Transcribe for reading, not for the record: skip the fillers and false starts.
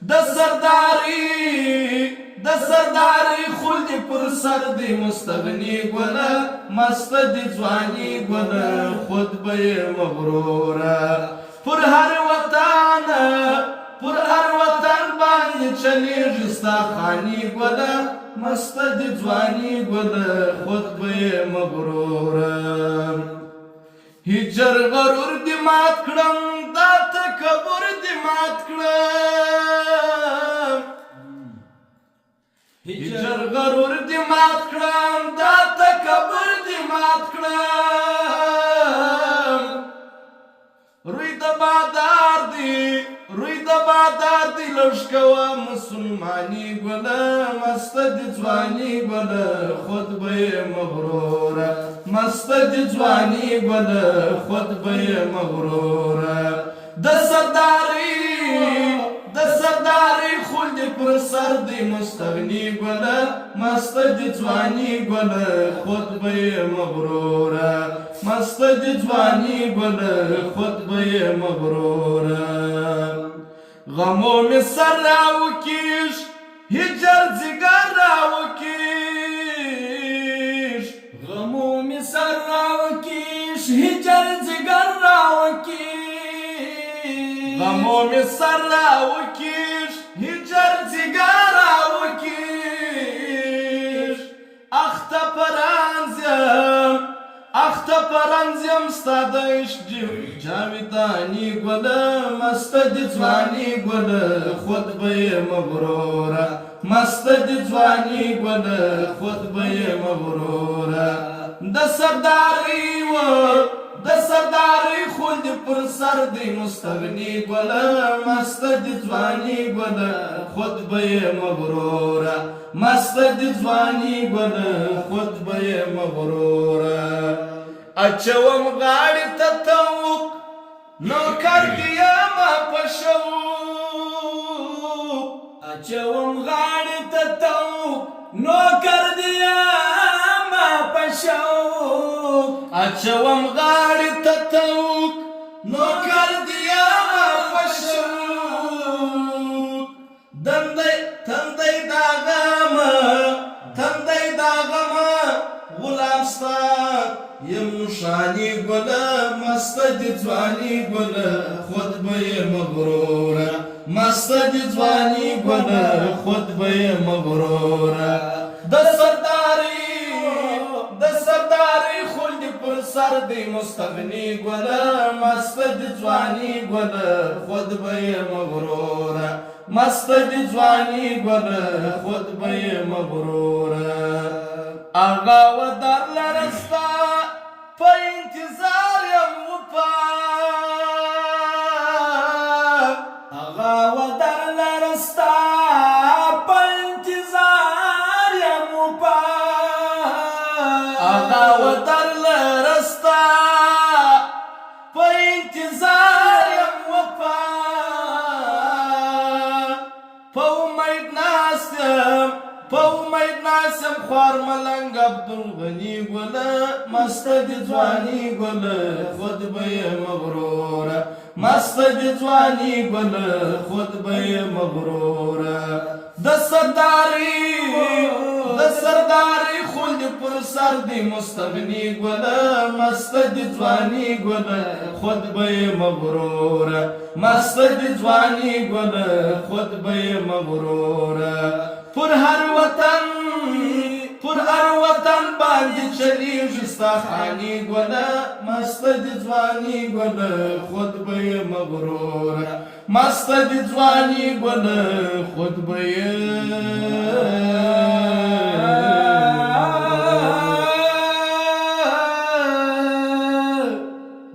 د سرداری خلد پر سر دی مستغنی گوله مست دی ځوانی گوله خود به مغروره پر هر وطن باندې چلیږي ستا خانی گوله مست دی ځوانی گوله خود به مغروره هجر غرور دی مات کړم دا تکبر دی مات کړم هجر غرور دی مات کړم دا تکبر دی مات کړم روی د بادار دی لشکوا مسلمانی گوله مست دی ځوانی گوله خود به مغروره مست دی ځوانی گوله خود به مغروره د سرداری خلد پر سر دی مستغنی گوله مست دی ځوانی گوله خود به مغروره مست دی ځوانی گوله خود به مغروره غمو می سر راوکیش هجر زگر راوکیش غمو می سر راوکیش هجر زگر راوکیش غمو می سر راوکیش هجر زگر راوکیش اخت پرانزیم ستا د عشق جاویدانی گوله مست دی ځوانی گوله خود به مغروره مست دی ځوانی گوله خود به مغروره د سرداری خود پر سر دی مستغنی گوله مست دی ځوانی گوله خود به مغروره مست دی ځوانی گوله خود به مغروره اچوم غاړې ته توق نوکر دیما په شوق اچوم غاړې ته توق نوکر دیما په شوق اچوم غاړې ته توق نوکر دیما په شوق تندی داغما غلام ستا یم نشانی گوله مست دی ځوانی گوله خود به مغروره مست دی ځوانی گوله خود به مغروره د سرداری خلد پر سر دی مستغنی گوله مست دی ځوانی گوله خود به مغروره مست دی ځوانی گوله خود به مغروره آغا و در لرستا په انتظار یم وپا آغا و در لرستا په انتظار یم وپا آغا و در لرستا په انتظار یم وپا په امید ناسم خوار ملنگ عبدالغنی گوله مست دی ځوانی گوله خود به مغروره مست دی ځوانی گوله خود به مغروره د سرداری خلد پر سر دی مستغنی گوله مست دی ځوانی گوله خود به مغروره مست دی ځوانی گوله خود به مغروره پر هر وطن باندې چلیږي ستا خانی گوله مست دی ځوانی گوله خود به مغروره مست دی ځوانی گوله خود به